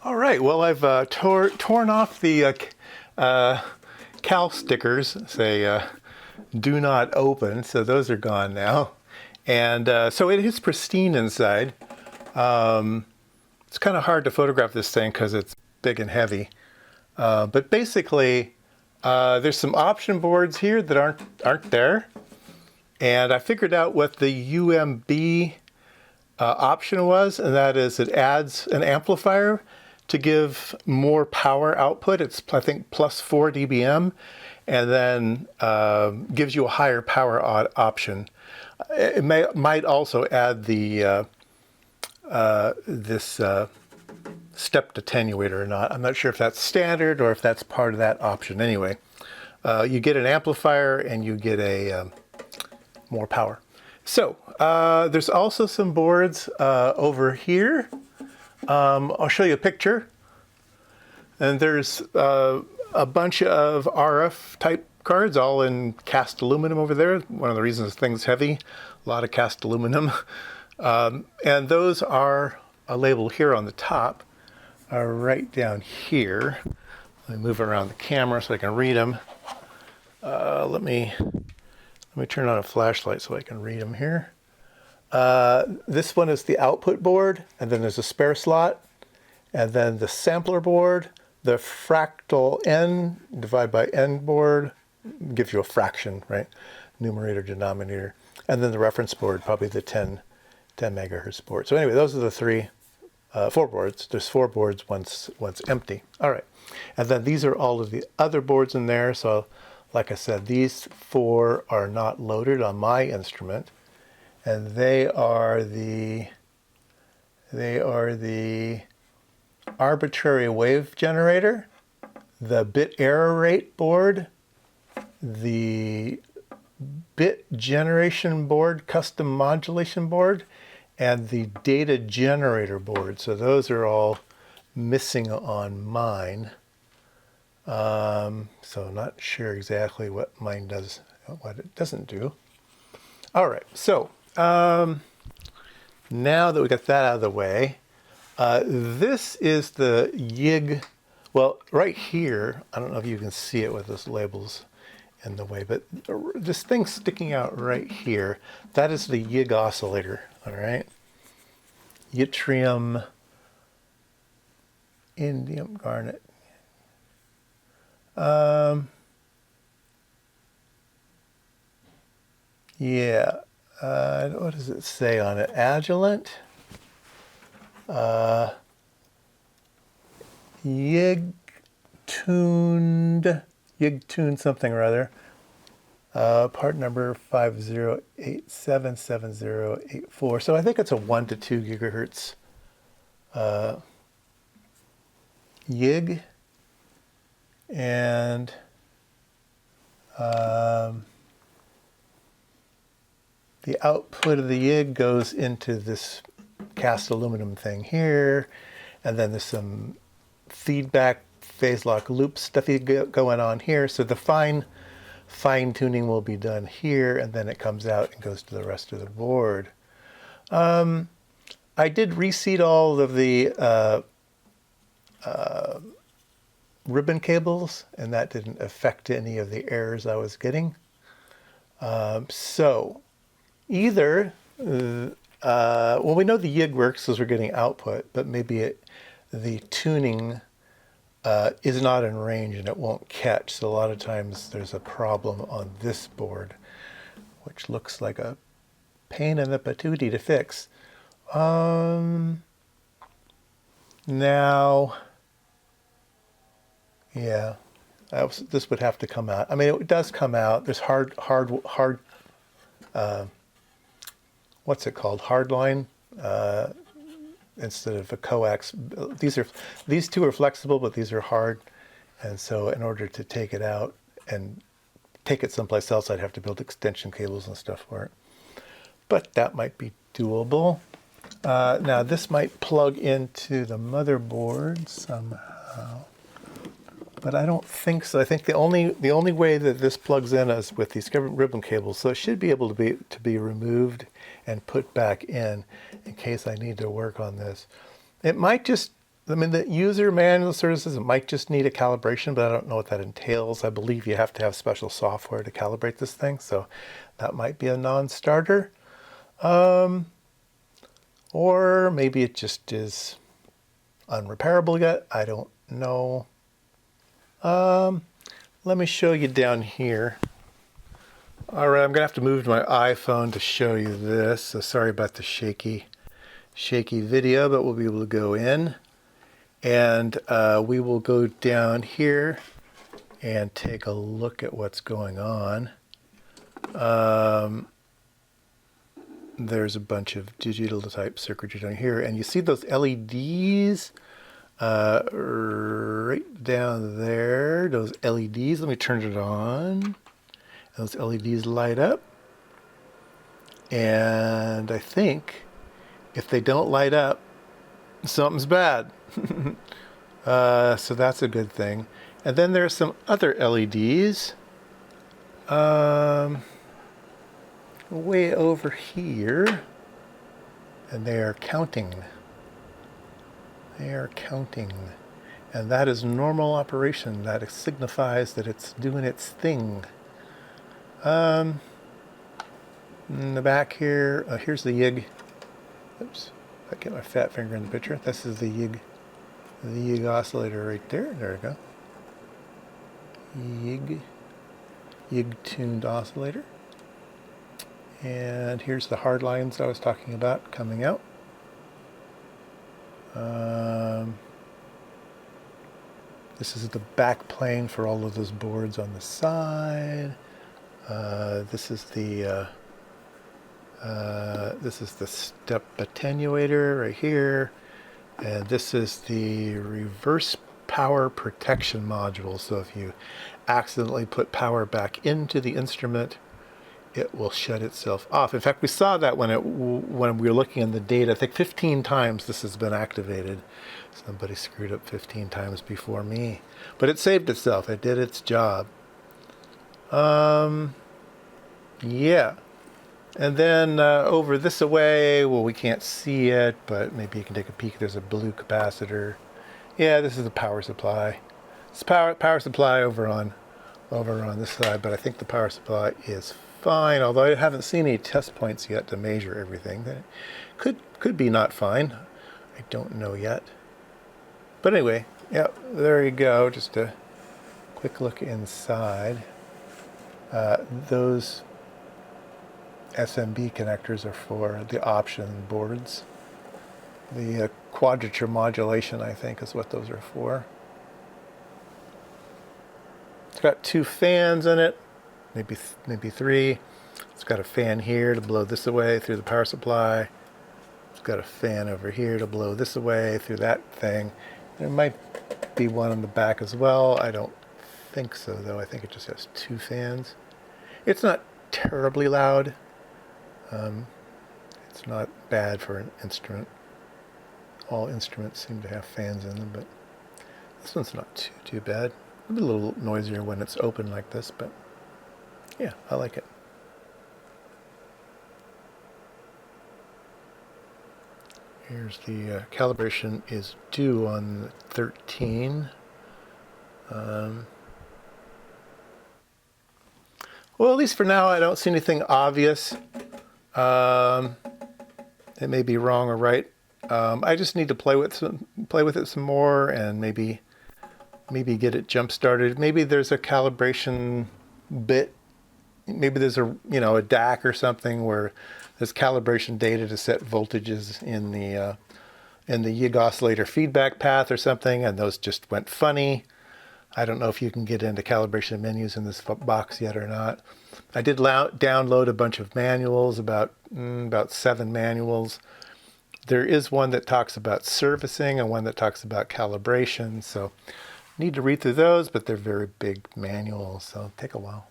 All right, well, I've torn off the cal stickers, say do not open, so those are gone now. And so it is pristine inside. It's kind of hard to photograph this thing because it's big and heavy. But basically, there's some option boards here that aren't there. And I figured out what the UMB option was, and that is it adds an amplifier to give more power output. It's, I think, plus 4 dBm, and then gives you a higher power option. It might also add the this stepped attenuator or not. I'm not sure if that's standard or if that's part of that option. Anyway, you get an amplifier and you get a more power. So there's also some boards over here. I'll show you a picture. And there's a bunch of RF type cards, all in cast aluminum over there. One of the reasons the thing's heavy, a lot of cast aluminum. And those are labeled here on the top, right down here. Let me move around the camera so I can read them. Let me turn on a flashlight so I can read them here. This one is the output board, and then there's a spare slot, and then the sampler board, the fractal N divided by N board, gives you a fraction, right? Numerator, denominator, and then the reference board, probably the 10 megahertz board. So anyway, those are the four boards. There's 4 boards, one's empty. All right, and then these are all of the other boards in there. So like I said, these 4 are not loaded on my instrument. And they are the arbitrary wave generator, the bit error rate board, the bit generation board, custom modulation board, and the data generator board. So those are all missing on mine. So not sure exactly what mine does, what it doesn't do. All right, so now that we got that out of the way, this is the YIG. Well, right here, I don't know if you can see it with those labels in the way, but this thing sticking out right here, that is the YIG oscillator, all right? Yttrium, indium, garnet. Yeah. What does it say on it? Agilent? YIG-tuned something or other. Part number 50877084. So I think it's a 1 to 2 gigahertz YIG. And the output of the YIG goes into this cast aluminum thing here, and then there's some feedback phase lock loop stuffy going on here. So the fine tuning will be done here, and then it comes out and goes to the rest of the board. I did reseat all of the ribbon cables, and that didn't affect any of the errors I was getting. So either, well, we know the YIG works because we're getting output, but maybe the tuning is not in range and it won't catch. So a lot of times there's a problem on this board, which looks like a pain in the patootie to fix. Now, yeah, this would have to come out. I mean, it does come out. There's hard, what's it called? Hardline instead of a coax. These two are flexible, but these are hard. And so in order to take it out and take it someplace else, I'd have to build extension cables and stuff for it. But that might be doable. Now this might plug into the motherboard somehow, but I don't think so. I think the only way that this plugs in is with these ribbon cables. So it should be able to be removed and put back in case I need to work on this. It might just I mean, the user manual services, it might just need a calibration, but I don't know what that entails. I believe you have to have special software to calibrate this thing, so that might be a non-starter. Or maybe it just is unrepairable yet. I don't know. Let me show you down here. All right, I'm gonna have to move to my iPhone to show you this. So sorry about the shaky video, but we'll be able to go in and we will go down here and take a look at what's going on. There's a bunch of digital type circuitry down here, and you see those LEDs right down there, those LEDs. Let me turn it on. Those LEDs light up, and I think if they don't light up, something's bad. So that's a good thing. And then there's some other LEDs way over here, and they are counting. They are counting. And that is normal operation. That signifies that it's doing its thing. In the back here, here's the YIG. Oops, I get my fat finger in the picture. This is the YIG oscillator right there. There we go. YIG tuned oscillator. And here's the hard lines I was talking about coming out. This is the back plane for all of those boards on the side. This is the step attenuator right here, and this is the reverse power protection module. So if you accidentally put power back into the instrument, it will shut itself off. In fact, we saw that when we were looking in the data. I think 15 times this has been activated. Somebody screwed up 15 times before me, but it saved itself. It did its job. Yeah. And then over this away, well, we can't see it, but maybe you can take a peek. There's a blue capacitor. Yeah, this is the power supply. It's power supply over on this side, but I think the power supply is fine, although I haven't seen any test points yet to measure everything. That could be not fine. I don't know yet. But anyway, yeah, there you go. Just a quick look inside. Those SMB connectors are for the option boards. The quadrature modulation, I think, is what those are for. It's got 2 fans in it, maybe 3. It's got a fan here to blow this away through the power supply. It's got a fan over here to blow this away through that thing. There might be one on the back as well. I don't think so, though. I think it just has 2 fans. It's not terribly loud. It's not bad for an instrument. All instruments seem to have fans in them, but this one's not too bad. It'll be a little noisier when it's open like this, but yeah, I like it. Here's the calibration is due on 13. Well, at least for now, I don't see anything obvious. It may be wrong or right. I just need to play with it some more, and maybe get it jump started. Maybe there's a calibration bit. Maybe there's a DAC or something where there's calibration data to set voltages in the YIG oscillator feedback path or something, and those just went funny. I don't know if you can get into calibration menus in this box yet or not. I did download a bunch of manuals, about 7 manuals. There is one that talks about servicing and one that talks about calibration, so need to read through those, but they're very big manuals, so take a while.